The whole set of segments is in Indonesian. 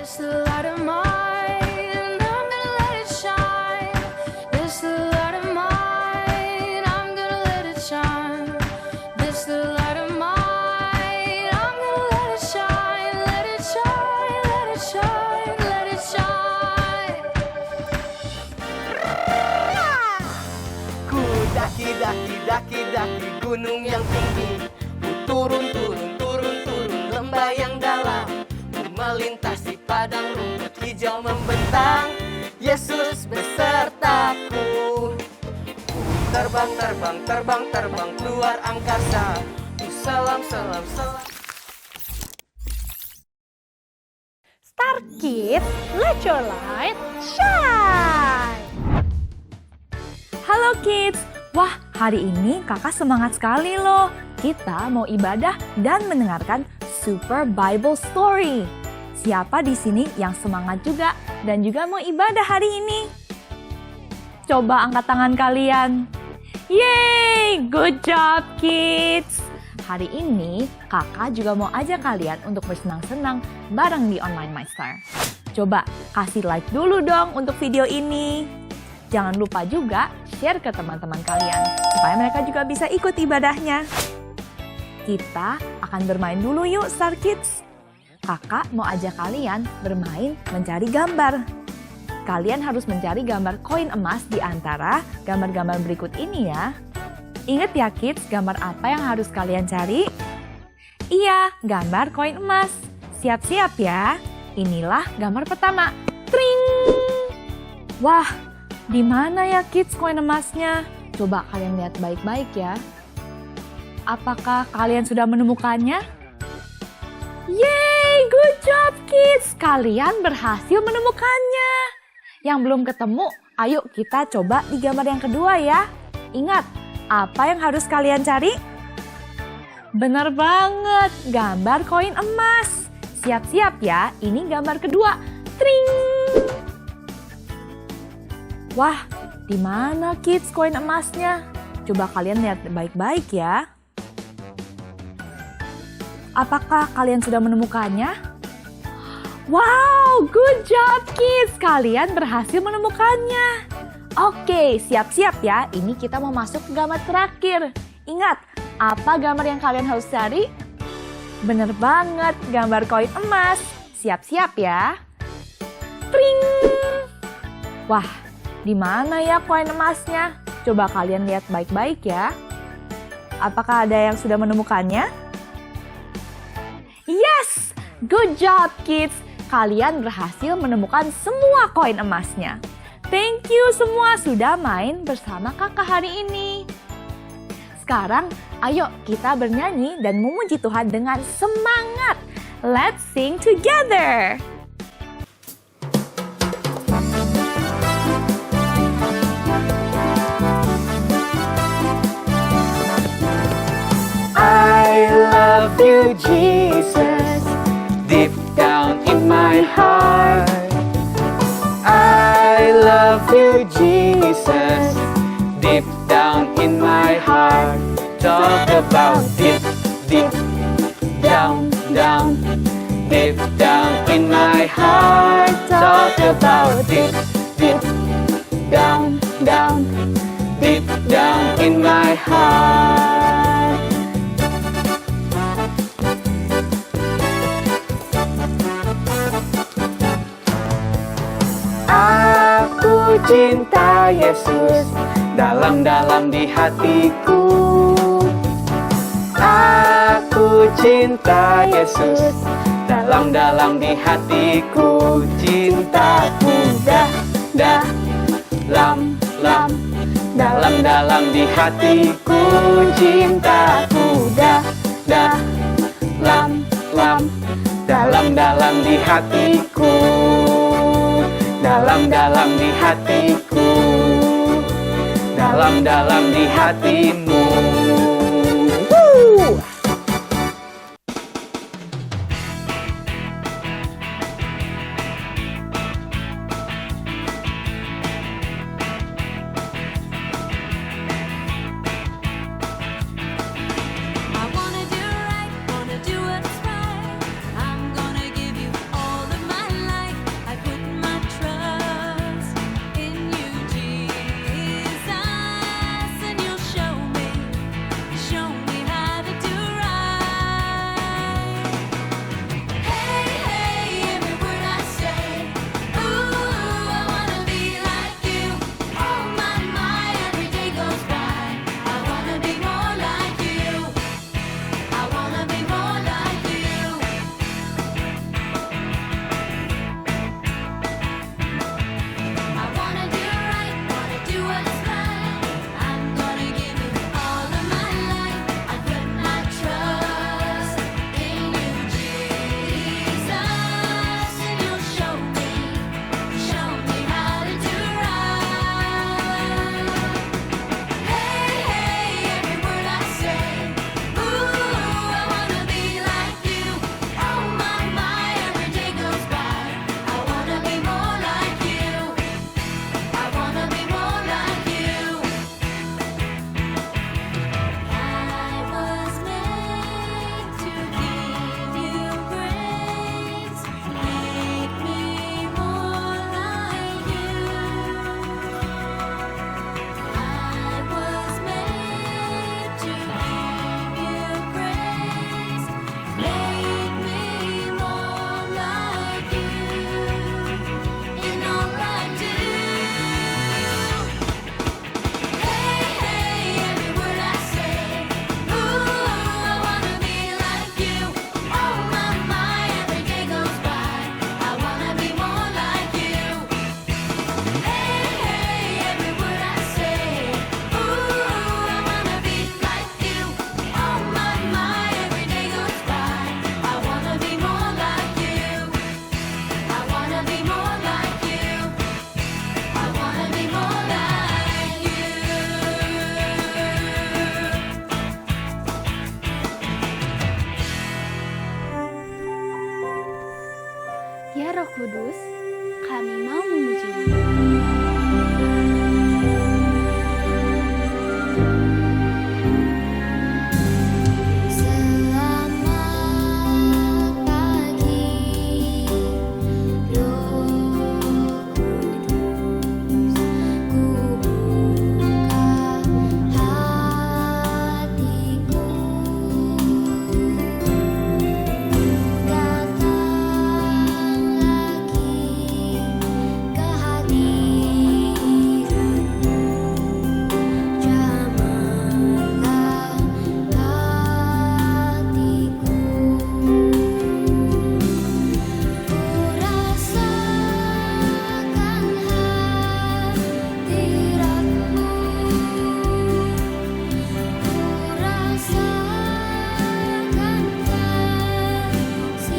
This light of mine, I'm gonna let it shine. This light of mine, I'm gonna let it shine. This light of mine, I'm gonna let it shine. Let it shine, let it shine, let it shine. Ku daki gunung yang tinggi. Ku turun lembah yang dalam. Ku melintasi padang rumput hijau membentang. Yesus besertaku. Ku terbang keluar angkasa. Ku salam. Star Kids, let your light shine! Halo kids, wah hari ini kakak semangat sekali loh. Kita mau ibadah dan mendengarkan Super Bible Story. Siapa di sini yang semangat juga dan juga mau ibadah hari ini? Coba angkat tangan kalian. Yeay, good job kids! Hari ini kakak juga mau ajak kalian untuk bersenang-senang bareng di Online My Star. Coba kasih like dulu dong untuk video ini. Jangan lupa juga share ke teman-teman kalian supaya mereka juga bisa ikut ibadahnya. Kita akan bermain dulu yuk Star Kids. Kakak mau ajak kalian bermain mencari gambar. Kalian harus mencari gambar koin emas di antara gambar-gambar berikut ini ya. Ingat ya kids, gambar apa yang harus kalian cari? Iya, gambar koin emas. Siap-siap ya. Inilah gambar pertama. Tring! Wah, di mana ya kids koin emasnya? Coba kalian lihat baik-baik ya. Apakah kalian sudah menemukannya? Yeay, good job kids! Kalian berhasil menemukannya. Yang belum ketemu, ayo kita coba di gambar yang kedua ya. Ingat, apa yang harus kalian cari? Benar banget, gambar koin emas. Siap-siap ya, ini gambar kedua. Tring! Wah, di mana kids koin emasnya? Coba kalian lihat baik-baik ya. Apakah kalian sudah menemukannya? Wow, good job kids! Kalian berhasil menemukannya. Oke, siap-siap ya. Ini kita mau masuk ke gambar terakhir. Ingat, apa gambar yang kalian harus cari? Bener banget, gambar koin emas. Siap-siap ya. Tring! Wah, di mana ya koin emasnya? Coba kalian lihat baik-baik ya. Apakah ada yang sudah menemukannya? Yes! Good job kids! Kalian berhasil menemukan semua koin emasnya. Thank you semua sudah main bersama kakak hari ini. Sekarang, ayo kita bernyanyi dan memuji Tuhan dengan semangat. Let's sing together! I love you, Jesus, deep down in my heart. I love you, Jesus, deep down in my heart. Talk about deep down, deep down in my heart. Talk about deep down, deep down in my heart. Aku cinta Yesus dalam-dalam di hatiku. Aku cinta Yesus dalam-dalam di hatiku. Cintaku dalam-dalam di hatiku. Cintaku dalam-dalam di hatiku. Dalam-dalam di hatiku, dalam-dalam di hatimu. Woo! I wanna do right, wanna do what's right. I'm gonna give you all of my life. Ya Roh Kudus, kami mau memujimu. Selamat pagi, Roh Kudus. Ku buka hatiku, ku datang lagi ke hadiratmu. Jamahlah hatiku, ku rasakan hadiratmu, ku rasakan kasih-Mu.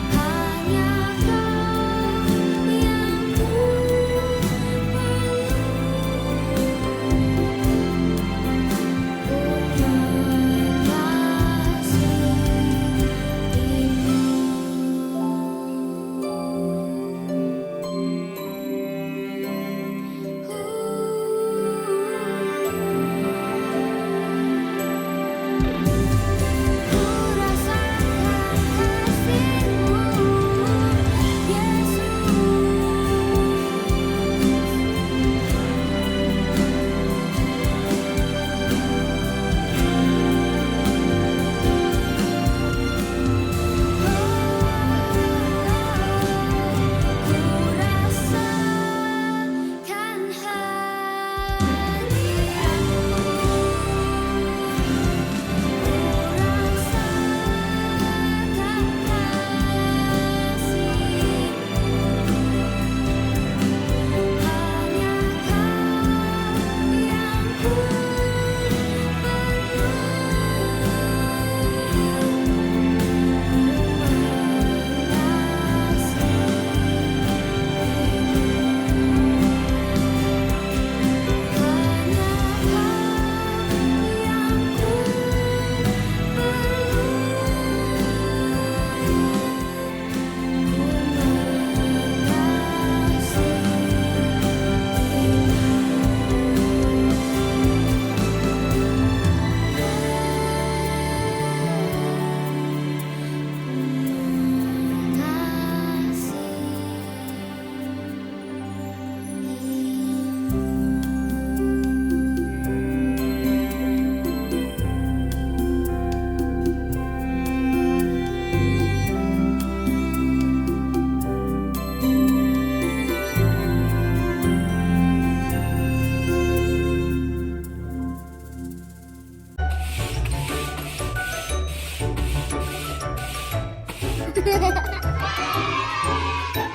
Hanya Kau yang ku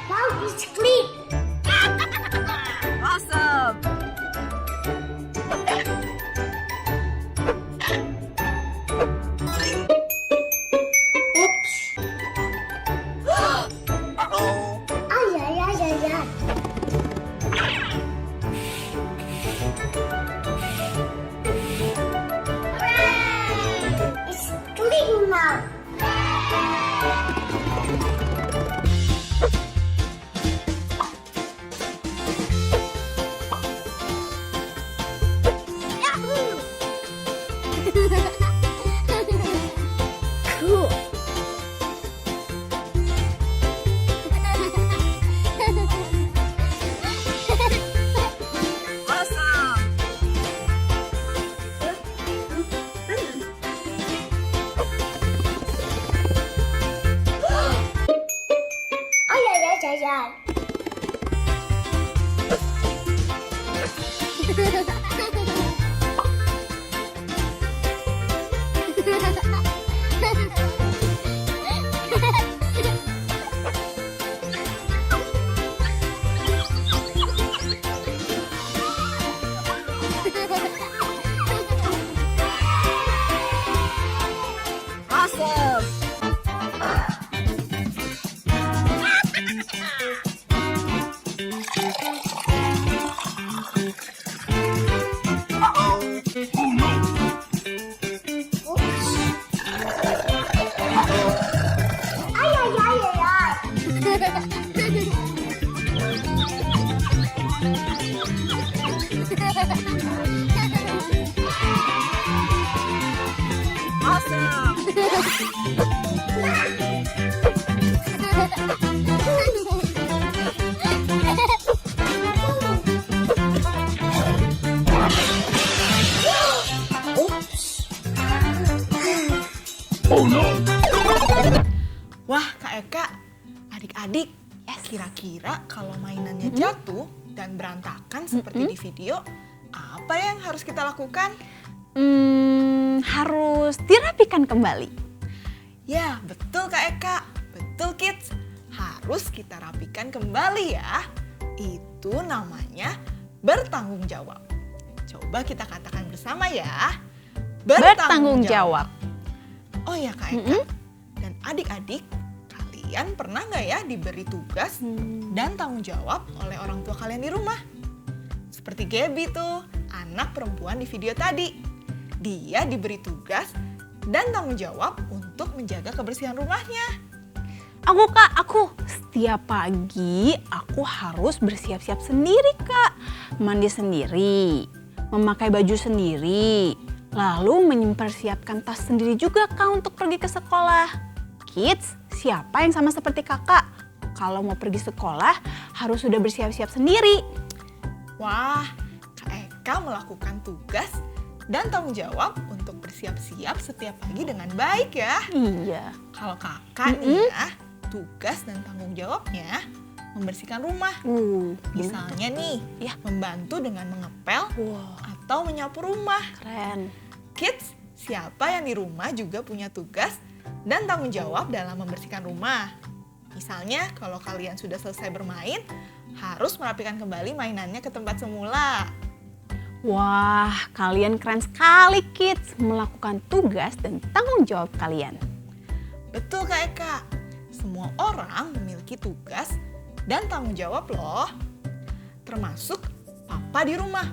Wow, it's clean. Awesome! Oops. Ay, ay, ay, ay, ay. Hooray! It's clean now. Eka, adik-adik, kira-kira kalau mainannya jatuh dan berantakan seperti di video, apa yang harus kita lakukan? Harus dirapikan kembali. Ya, betul Kak Eka. Betul kids. Harus kita rapikan kembali ya. Itu namanya bertanggung jawab. Coba kita katakan bersama ya. Bertanggung jawab. Oh ya Kak Eka. Dan adik-adik, kalian pernah nggak ya diberi tugas dan tanggung jawab oleh orang tua kalian di rumah? Seperti Gaby tuh, anak perempuan di video tadi. Dia diberi tugas dan tanggung jawab untuk menjaga kebersihan rumahnya. Aku setiap pagi aku harus bersiap-siap sendiri Kak. Mandi sendiri, memakai baju sendiri, lalu mempersiapkan tas sendiri juga Kak untuk pergi ke sekolah. Kids, siapa yang sama seperti kakak? Kalau mau pergi sekolah harus sudah bersiap-siap sendiri. Wah, Kak Eka melakukan tugas dan tanggung jawab untuk bersiap-siap setiap pagi dengan baik ya. Iya. Kalau kakak nih ya, tugas dan tanggung jawabnya membersihkan rumah. Misalnya nih, Ya. membantu dengan mengepel Wow, atau menyapu rumah. keren. Kids, siapa yang di rumah juga punya tugas dan tanggung jawab dalam membersihkan rumah. Misalnya, kalau kalian sudah selesai bermain, harus merapikan kembali mainannya ke tempat semula. Wah, kalian keren sekali kids melakukan tugas dan tanggung jawab kalian. Betul Kak Eka, semua orang memiliki tugas dan tanggung jawab loh. Termasuk papa di rumah.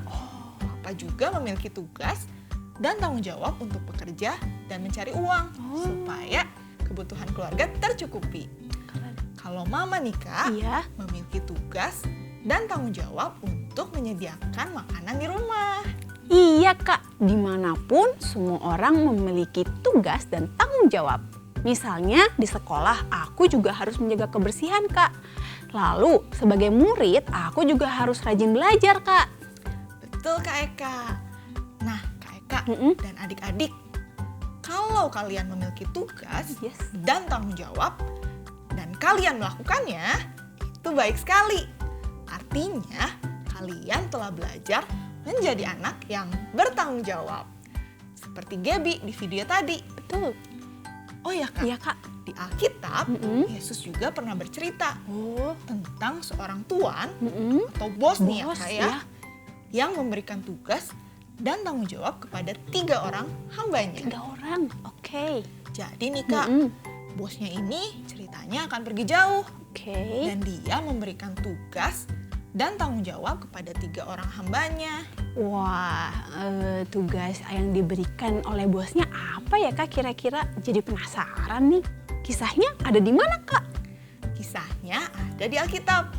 Papa juga memiliki tugas dan tanggung jawab untuk bekerja dan mencari uang supaya kebutuhan keluarga tercukupi. Kalau mama nih Kak, Iya. memiliki tugas dan tanggung jawab untuk menyediakan makanan di rumah. Iya Kak, dimanapun semua orang memiliki tugas dan tanggung jawab. Misalnya di sekolah aku juga harus menjaga kebersihan Kak. Lalu sebagai murid aku juga harus rajin belajar Kak. Betul Kak Eka. Nah Kak Eka dan adik-adik, kalau kalian memiliki tugas Yes. dan tanggung jawab dan kalian melakukannya, itu baik sekali. Artinya kalian telah belajar menjadi anak yang bertanggung jawab. Seperti Gaby di video tadi. Betul. Oh ya Kak, Iya Kak. di Alkitab Yesus juga pernah bercerita Oh. tentang seorang tuan atau bos nih ya Bos, Kak ya, ya. yang memberikan tugas dan tanggung jawab kepada 3 orang hambanya. 3 orang, oke. Jadi nih Kak, bosnya ini ceritanya akan pergi jauh. Oke. Dan dia memberikan tugas dan tanggung jawab kepada 3 orang hambanya. Wah, tugas yang diberikan oleh bosnya apa ya Kak kira-kira? Jadi penasaran nih. Kisahnya ada di mana Kak? Kisahnya ada di Alkitab,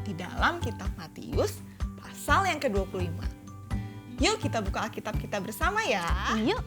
di dalam kitab Matius pasal yang ke-25. Yuk kita buka Alkitab kita bersama ya. Yuk.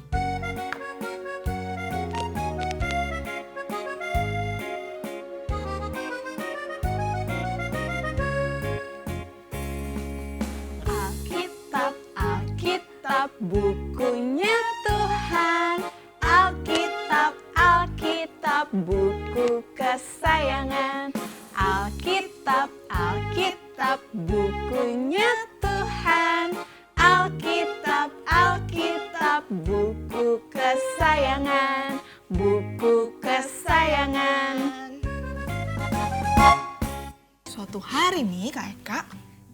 Alkitab, Alkitab, bukunya Tuhan. Alkitab, Alkitab, buku kesayangan. Alkitab, Alkitab, bukunya Tuhan. Alkitab, Alkitab, buku kesayangan. Buku kesayangan. Suatu hari nih Kak Eka,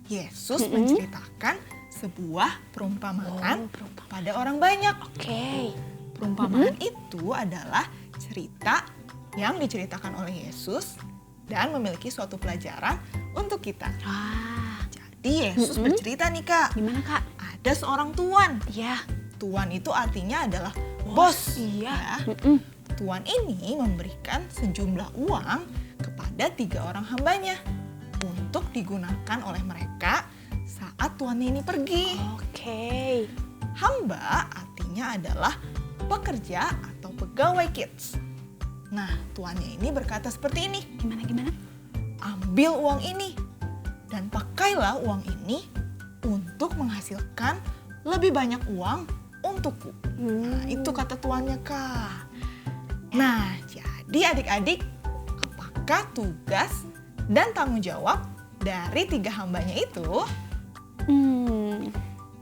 Yesus menceritakan sebuah perumpamaan pada orang banyak. Oke. Perumpamaan itu adalah cerita yang diceritakan oleh Yesus dan memiliki suatu pelajaran untuk kita. Wah, Jadi Yesus bercerita nih Kak, gimana Kak? ada seorang tuan. Iya. Tuan itu artinya adalah bos. Iya. Ya. Tuan ini memberikan sejumlah uang kepada 3 orang hambanya untuk digunakan oleh mereka saat tuannya ini pergi. Oke. Hamba artinya adalah pekerja atau pegawai kids. Nah, tuannya ini berkata seperti ini, Gimana? ambil uang ini dan pakailah uang ini untuk menghasilkan lebih banyak uang untukku. Nah, itu kata tuannya Kak. Nah, jadi adik-adik, apa apakah tugas dan tanggung jawab dari 3 hambanya itu?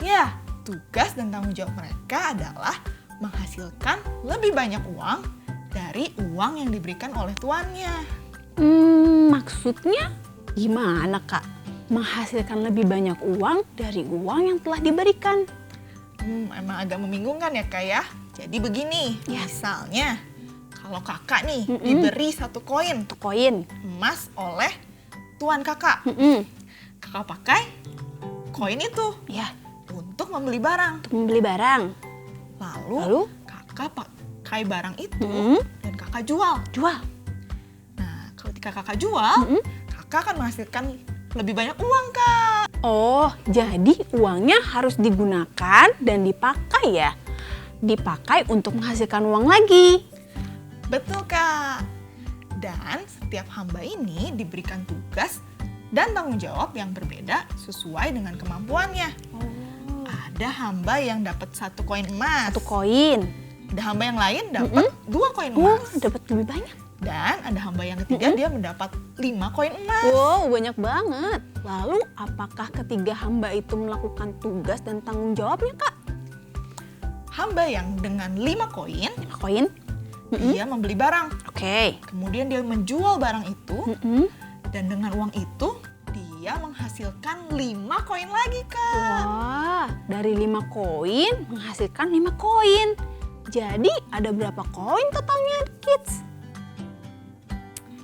Ya, tugas dan tanggung jawab mereka adalah menghasilkan lebih banyak uang dari uang yang diberikan oleh tuannya. Maksudnya gimana, Kak? Menghasilkan lebih banyak uang dari uang yang telah diberikan. Emang agak membingungkan ya, Kak ya. Jadi begini, misalnya kalau kakak nih diberi 1 koin Koin. emas oleh tuan kakak. Kakak pakai koin itu Ya, untuk membeli barang. untuk membeli barang. Lalu kakak pakai barang itu dan kakak jual. Jual. Nah, ketika kakak jual, kakak akan menghasilkan lebih banyak uang, Kak. Oh, jadi uangnya harus digunakan dan dipakai ya? Dipakai untuk menghasilkan uang lagi. Betul, Kak. Dan setiap hamba ini diberikan tugas dan tanggung jawab yang berbeda sesuai dengan kemampuannya. Ada hamba yang dapat 1 koin emas. 1 koin. Ada hamba yang lain dapat 2 koin emas. Dapat lebih banyak. Dan ada hamba yang ketiga dia mendapat 5 koin emas. Wow, banyak banget. Lalu, apakah ketiga hamba itu melakukan tugas dan tanggung jawabnya, Kak? Hamba yang dengan 5 koin, 5 koin. dia membeli barang. Oke. Kemudian dia menjual barang itu. Dan dengan uang itu, dia menghasilkan 5 koin lagi, Kak. Wah, dari 5 koin menghasilkan 5 koin. Jadi, ada berapa koin totalnya, kids?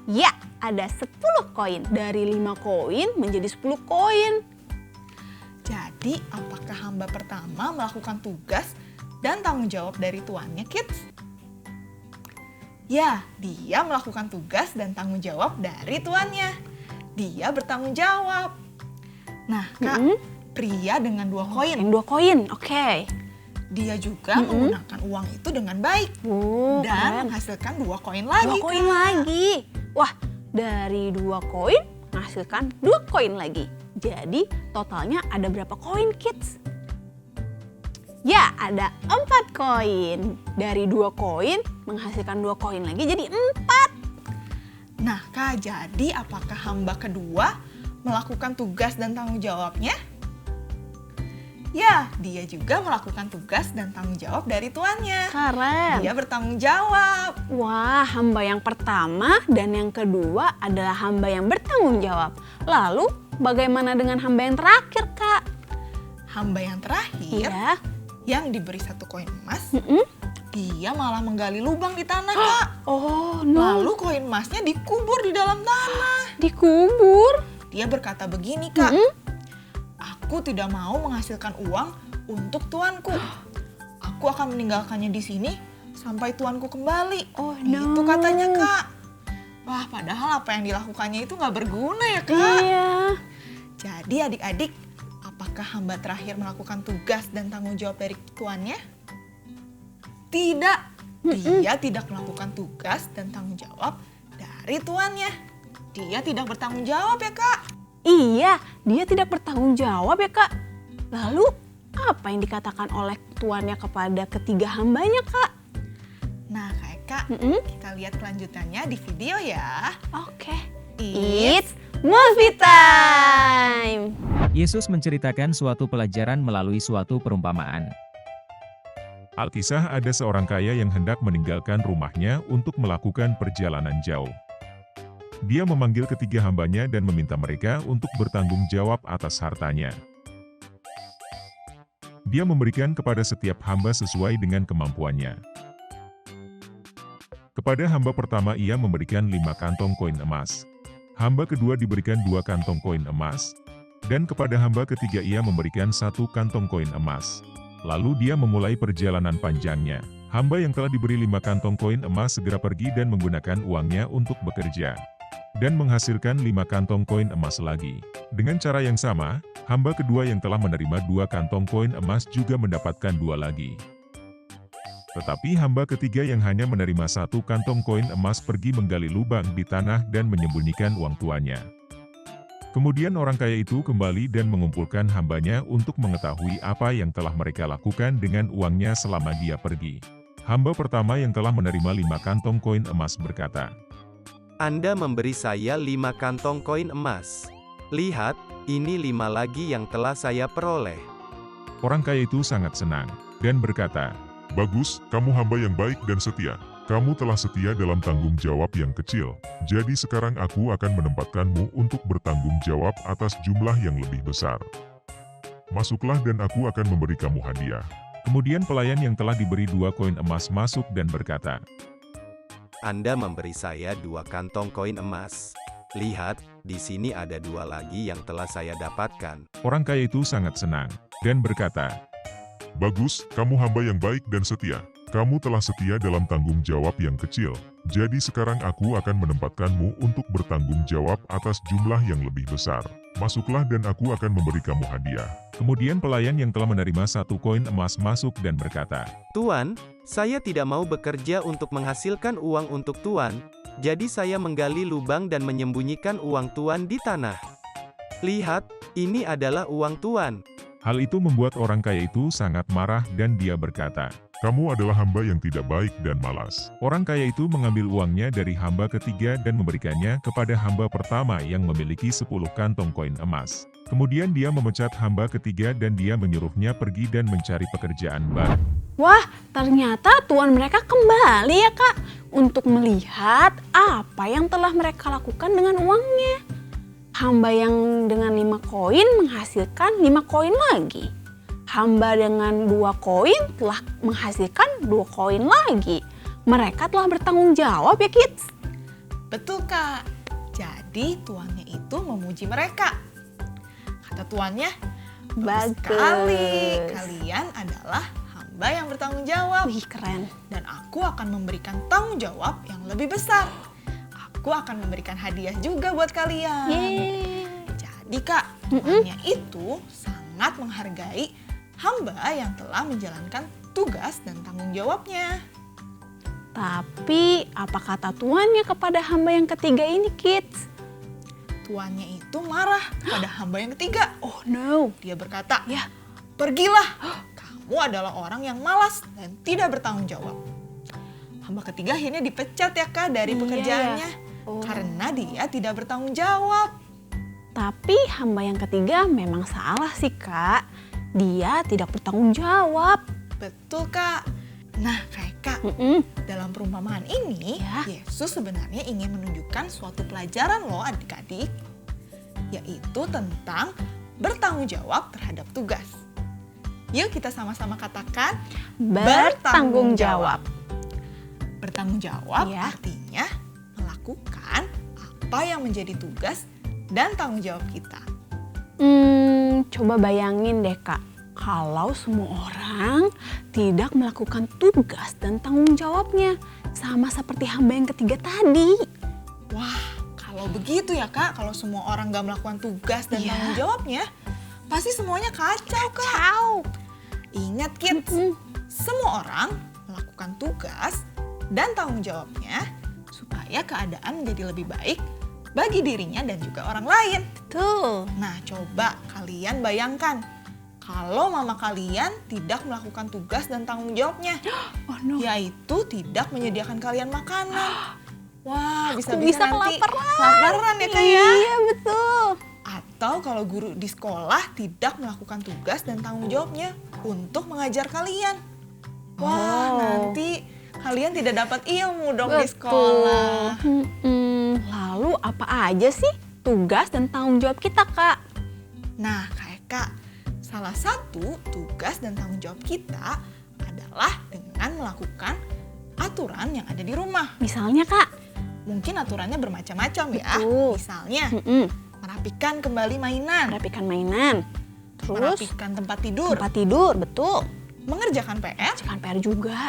Ya, ada 10 koin. Dari 5 koin menjadi 10 koin. Jadi, apakah hamba pertama melakukan tugas dan tanggung jawab dari tuannya, kids? Ya, dia melakukan tugas dan tanggung jawab dari tuannya. Dia bertanggung jawab. Nah, Kak, pria dengan 2 koin. Yang 2 koin, oke. Dia juga menggunakan uang itu dengan baik. Oh, Dan keren. menghasilkan 2 koin lagi, 2 koin Kak. lagi. Wah, dari 2 koin menghasilkan 2 koin lagi. Jadi totalnya ada berapa koin, kids? Ya, ada 4 koin. Dari 2 koin menghasilkan 2 koin lagi jadi 4. Nah, Kak, jadi apakah hamba kedua melakukan tugas dan tanggung jawabnya? Ya, dia juga melakukan tugas dan tanggung jawab dari tuannya. Keren. Dia bertanggung jawab. Wah, hamba yang pertama dan yang kedua adalah hamba yang bertanggung jawab. Lalu, bagaimana dengan hamba yang terakhir, Kak? Hamba yang terakhir, Iya. yang diberi 1 koin emas, dia malah menggali lubang di tanah, Kak. Oh, Lalu koin emasnya dikubur di dalam tanah. dikubur. Dia berkata begini, Kak. Aku tidak mau menghasilkan uang untuk tuanku. Aku akan meninggalkannya di sini sampai tuanku kembali. Oh, no. Itu katanya, Kak. Wah, padahal apa yang dilakukannya itu nggak berguna ya, Kak. Iya. Jadi adik-adik, apakah hamba terakhir melakukan tugas dan tanggung jawab dari tuannya? Tidak. Dia tidak melakukan tugas dan tanggung jawab dari tuannya. Dia tidak bertanggung jawab ya, Kak. Iya, dia tidak bertanggung jawab ya, Kak. Lalu, apa yang dikatakan oleh tuannya kepada ketiga hambanya, Kak? Nah, Kak, kita lihat kelanjutannya di video ya. Oke. It's movie time! Yesus menceritakan suatu pelajaran melalui suatu perumpamaan. Alkisah ada seorang kaya yang hendak meninggalkan rumahnya untuk melakukan perjalanan jauh. Dia memanggil ketiga hambanya dan meminta mereka untuk bertanggung jawab atas hartanya. Dia memberikan kepada setiap hamba sesuai dengan kemampuannya. Kepada hamba pertama ia memberikan 5 kantong koin emas. Hamba kedua diberikan 2 kantong koin emas. Dan kepada hamba ketiga ia memberikan 1 kantong koin emas. Lalu dia memulai perjalanan panjangnya. Hamba yang telah diberi 5 kantong koin emas segera pergi dan menggunakan uangnya untuk bekerja. Dan menghasilkan 5 kantong koin emas lagi. Dengan cara yang sama, hamba kedua yang telah menerima 2 kantong koin emas juga mendapatkan 2 lagi. Tetapi hamba ketiga yang hanya menerima 1 kantong koin emas pergi menggali lubang di tanah dan menyembunyikan uang tuannya. Kemudian orang kaya itu kembali dan mengumpulkan hambanya untuk mengetahui apa yang telah mereka lakukan dengan uangnya selama dia pergi. Hamba pertama yang telah menerima 5 kantong koin emas berkata, Anda memberi saya 5 kantong koin emas. Lihat, ini 5 lagi yang telah saya peroleh. Orang kaya itu sangat senang dan berkata, "Bagus, kamu hamba yang baik dan setia. Kamu telah setia dalam tanggung jawab yang kecil. Jadi sekarang aku akan menempatkanmu untuk bertanggung jawab atas jumlah yang lebih besar. Masuklah dan aku akan memberi kamu hadiah." Kemudian pelayan yang telah diberi 2 koin emas masuk dan berkata, Anda memberi saya 2 kantong koin emas. Lihat, di sini ada 2 lagi yang telah saya dapatkan. Orang kaya itu sangat senang dan berkata, "Bagus, kamu hamba yang baik dan setia. Kamu telah setia dalam tanggung jawab yang kecil. Jadi sekarang aku akan menempatkanmu untuk bertanggung jawab atas jumlah yang lebih besar. Masuklah dan aku akan memberi kamu hadiah." Kemudian pelayan yang telah menerima 1 koin emas masuk dan berkata, Tuan, saya tidak mau bekerja untuk menghasilkan uang untuk Tuan, jadi saya menggali lubang dan menyembunyikan uang Tuan di tanah. Lihat, ini adalah uang Tuan. Hal itu membuat orang kaya itu sangat marah dan dia berkata, "Kamu adalah hamba yang tidak baik dan malas." Orang kaya itu mengambil uangnya dari hamba ketiga dan memberikannya kepada hamba pertama yang memiliki 10 kantong koin emas. Kemudian dia memecat hamba ketiga dan dia menyuruhnya pergi dan mencari pekerjaan baru. Wah, ternyata tuan mereka kembali ya Kak, untuk melihat apa yang telah mereka lakukan dengan uangnya. Hamba yang dengan 5 koin menghasilkan 5 koin lagi. Hamba dengan 2 koin telah menghasilkan 2 koin lagi. Mereka telah bertanggung jawab ya kids. Betul Kak. Jadi tuannya itu memuji mereka. Kata tuannya, "Bagus sekali, kalian adalah hamba yang bertanggung jawab. Wih, keren. Dan aku akan memberikan tanggung jawab yang lebih besar. Aku akan memberikan hadiah juga buat kalian." Yeay. Jadi Kak, tuannya itu sangat menghargai hamba yang telah menjalankan tugas dan tanggung jawabnya. Tapi apa kata tuannya kepada hamba yang ketiga ini kids? Tuannya itu marah pada hamba yang ketiga. Oh no. Dia berkata, Ya. "Pergilah, kamu adalah orang yang malas dan tidak bertanggung jawab." Hamba ketiga akhirnya dipecat ya Kak dari Iya, pekerjaannya. ya. Oh. Karena dia tidak bertanggung jawab. Tapi hamba yang ketiga memang salah sih Kak. Dia tidak bertanggung jawab. Betul Kak. Nah Kak, dalam perumpamaan ini, Ya. Yesus sebenarnya ingin menunjukkan suatu pelajaran loh adik-adik. Yaitu tentang bertanggung jawab terhadap tugas. Yuk kita sama-sama katakan, Bertanggung jawab. Bertanggung jawab Ya. artinya melakukan apa yang menjadi tugas dan tanggung jawab kita. Coba bayangin deh Kak, kalau semua orang tidak melakukan tugas dan tanggung jawabnya, sama seperti hamba yang ketiga tadi. Wah, kalau begitu ya Kak, kalau semua orang gak melakukan tugas dan Iya. tanggung jawabnya, pasti semuanya kacau Kak. Ingat kids, semua orang melakukan tugas dan tanggung jawabnya supaya keadaan menjadi lebih baik bagi dirinya dan juga orang lain. Tuh. Nah, coba kalian bayangkan kalau mama kalian tidak melakukan tugas dan tanggung jawabnya, Oh no. yaitu tidak menyediakan kalian makanan. Wah, Aku bisa-bisa bisa nanti kelaparan. kelaparan ya Kak ya. Iya betul. Atau kalau guru di sekolah tidak melakukan tugas dan tanggung jawabnya untuk mengajar kalian. Wah, Oh. nanti kalian tidak dapat ilmu dong di sekolah. Lalu apa aja sih tugas dan tanggung jawab kita Kak? Nah, Kak, salah satu tugas dan tanggung jawab kita adalah dengan melakukan aturan yang ada di rumah. Misalnya Kak? Mungkin aturannya bermacam-macam ya. Betul. Misalnya, Mm-mm. merapikan kembali mainan, Merapikan mainan. Terus merapikan tempat tidur, tempat tidur, betul. mengerjakan PR, Jangan PR juga.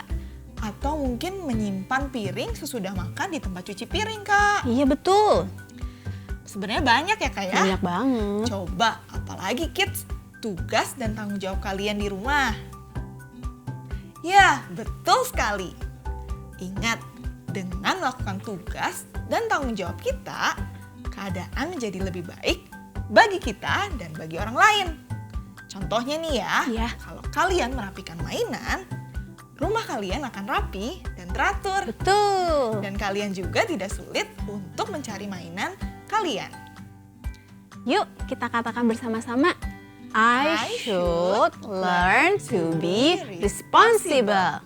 atau mungkin menyimpan piring sesudah makan di tempat cuci piring, Kak. Iya betul. Sebenarnya banyak ya, Kak ya. Banyak banget. Coba, apalagi kids, tugas dan tanggung jawab kalian di rumah. Ya, betul sekali. Ingat, dengan melakukan tugas dan tanggung jawab kita, keadaan menjadi lebih baik bagi kita dan bagi orang lain. Contohnya nih ya, Iya. kalau kalian merapikan mainan, rumah kalian akan rapi dan teratur. Betul. Dan kalian juga tidak sulit untuk mencari mainan kalian. Yuk kita katakan bersama-sama. I should learn to be responsible.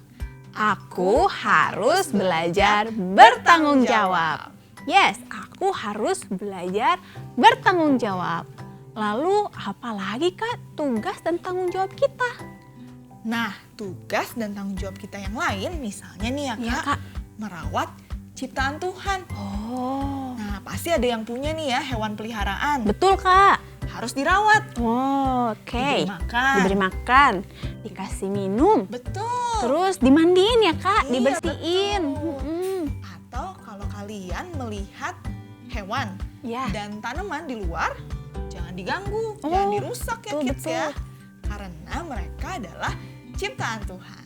Aku harus belajar bertanggung jawab. Yes, aku harus belajar bertanggung jawab. Lalu apa lagi Kak tugas dan tanggung jawab kita? Nah, tugas dan tanggung jawab kita yang lain misalnya nih ya Kak, Iya, Kak. merawat ciptaan Tuhan. Oh, Nah, pasti ada yang punya nih ya hewan peliharaan. betul Kak. Harus dirawat, Oh, oke. diberi makan. Diberi makan, dikasih minum, Betul. terus dimandiin ya Kak, Iya, dibersihin. betul. Mm-mm. Atau kalau kalian melihat hewan Ya. dan tanaman di luar, jangan diganggu, Oh, jangan dirusak ya betul, kids ya. betul. Karena mereka adalah ciptaan Tuhan.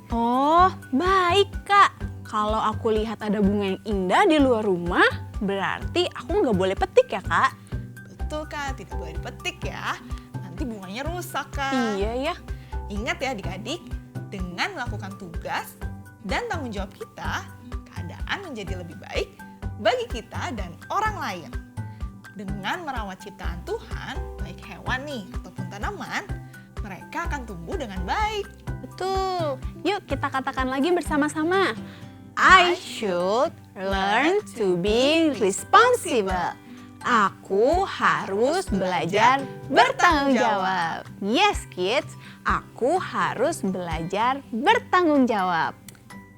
Oh, baik Kak. Kalau aku lihat ada bunga yang indah di luar rumah, berarti aku nggak boleh petik ya Kak? Betul Kak, tidak boleh dipetik ya. Nanti bunganya rusak Kak. Iya ya. Ingat ya adik-adik, dengan melakukan tugas dan tanggung jawab kita, keadaan menjadi lebih baik bagi kita dan orang lain. Dengan merawat ciptaan Tuhan, baik hewan nih ataupun tanaman, mereka akan tumbuh dengan baik. Betul. Yuk kita katakan lagi bersama-sama. I should learn to be responsible. Aku harus belajar bertanggung jawab. Yes kids, aku harus belajar bertanggung jawab.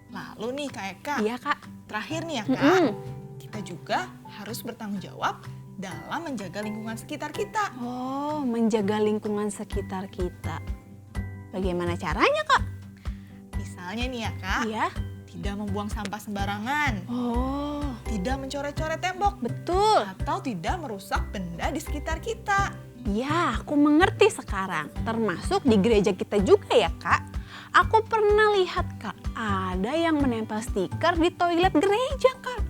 Lalu nih Kak Eka, Iya Kak. terakhir nih ya Kak, Mm-mm. kita juga harus bertanggung jawab dalam menjaga lingkungan sekitar kita. Oh, menjaga lingkungan sekitar kita. Bagaimana caranya Kak? Misalnya nih ya Kak, Iya. tidak membuang sampah sembarangan, Oh, tidak mencoret-coret tembok, betul. atau tidak merusak benda di sekitar kita. Ya, aku mengerti sekarang. Termasuk di gereja kita juga ya, Kak. Aku pernah lihat, Kak, ada yang menempel stiker di toilet gereja, Kak.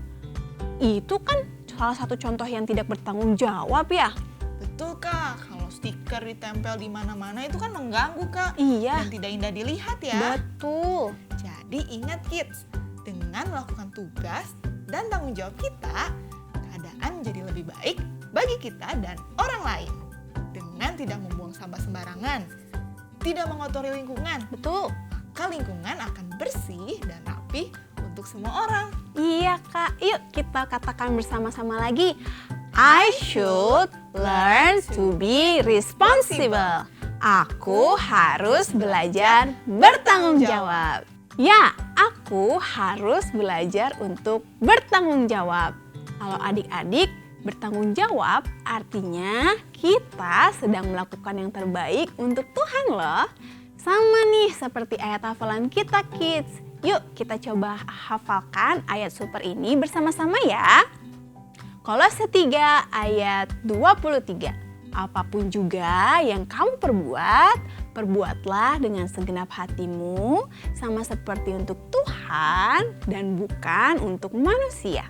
Itu kan salah satu contoh yang tidak bertanggung jawab ya. Betul Kak, kalau stiker ditempel di mana-mana itu kan mengganggu Kak. Iya, Dan tidak indah dilihat ya. betul. Jadi ingat kids, dengan melakukan tugas dan tanggung jawab kita, keadaan menjadi lebih baik bagi kita dan orang lain. Dengan tidak membuang sampah sembarangan, tidak mengotori lingkungan, Betul. maka lingkungan akan bersih dan rapi untuk semua orang. Iya, Kak. Yuk kita katakan bersama-sama lagi. I should learn to be responsible. Aku harus belajar bertanggung jawab. Ya, aku harus belajar untuk bertanggung jawab. Kalau adik-adik bertanggung jawab, artinya kita sedang melakukan yang terbaik untuk Tuhan loh. Sama nih seperti ayat hafalan kita kids. Yuk kita coba hafalkan ayat super ini bersama-sama ya. Kolose 3 ayat 23. Apapun juga yang kamu perbuat, perbuatlah dengan segenap hatimu, sama seperti untuk Tuhan dan bukan untuk manusia.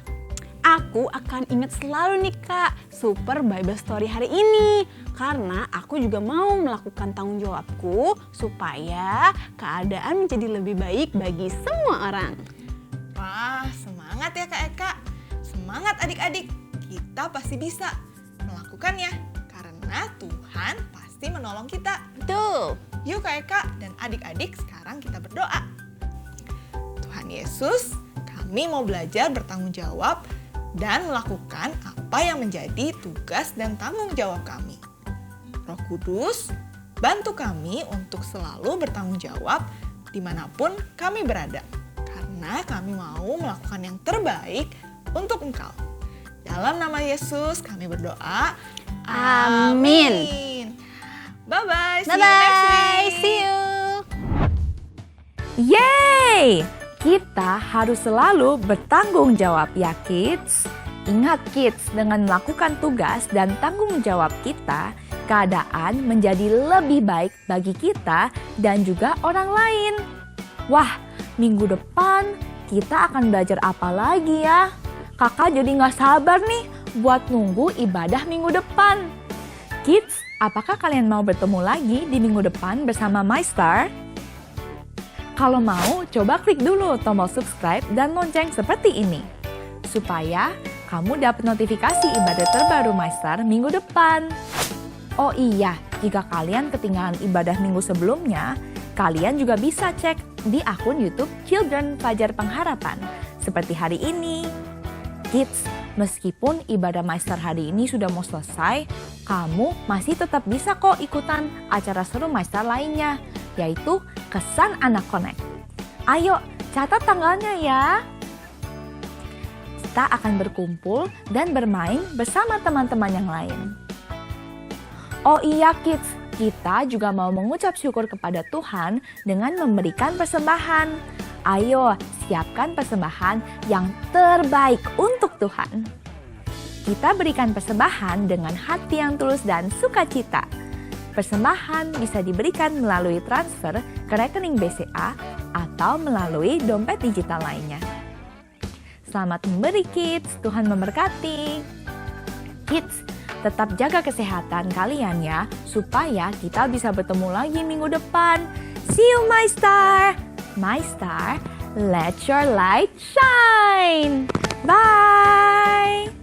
Aku akan ingat selalu nih Kak, Super Bible Story hari ini. Karena aku juga mau melakukan tanggung jawabku supaya keadaan menjadi lebih baik bagi semua orang. Wah, semangat ya Kak Eka. Semangat adik-adik, kita pasti bisa melakukannya. Karena Tuhan pasti menolong kita. Betul. Yuk Kak Eka dan adik-adik sekarang kita berdoa. Tuhan Yesus, kami mau belajar bertanggung jawab dan melakukan apa yang menjadi tugas dan tanggung jawab kami. Roh Kudus, bantu kami untuk selalu bertanggung jawab dimanapun kami berada. Karena kami mau melakukan yang terbaik untuk Engkau. Dalam nama Yesus kami berdoa. Amin. Bye-bye. Bye-bye. See you. Yeay! Kita harus selalu bertanggung jawab ya kids. Ingat kids, dengan melakukan tugas dan tanggung jawab kita, keadaan menjadi lebih baik bagi kita dan juga orang lain. Wah, minggu depan kita akan belajar apa lagi ya? Kakak jadi gak sabar nih buat nunggu ibadah minggu depan. Kids, apakah kalian mau bertemu lagi di minggu depan bersama My Star? Kalau mau, coba klik dulu tombol subscribe dan lonceng seperti ini. Supaya kamu dapat notifikasi ibadah terbaru Maestar minggu depan. Oh iya, jika kalian ketinggalan ibadah minggu sebelumnya, kalian juga bisa cek di akun YouTube Children Fajar Pengharapan, seperti hari ini. Kids, meskipun ibadah Maestar hari ini sudah mau selesai, kamu masih tetap bisa kok ikutan acara seru Maestar lainnya, yaitu Kesan Anak Connect. Ayo, catat tanggalnya ya. Kita akan berkumpul dan bermain bersama teman-teman yang lain. Oh iya kids, kita juga mau mengucap syukur kepada Tuhan dengan memberikan persembahan. Ayo, siapkan persembahan yang terbaik untuk Tuhan. Kita berikan persembahan dengan hati yang tulus dan sukacita. Persembahan bisa diberikan melalui transfer ke rekening BCA atau melalui dompet digital lainnya. Selamat memberi kids, Tuhan memberkati. Kids, tetap jaga kesehatan kalian ya, supaya kita bisa bertemu lagi minggu depan. See you my star! My star, let your light shine! Bye!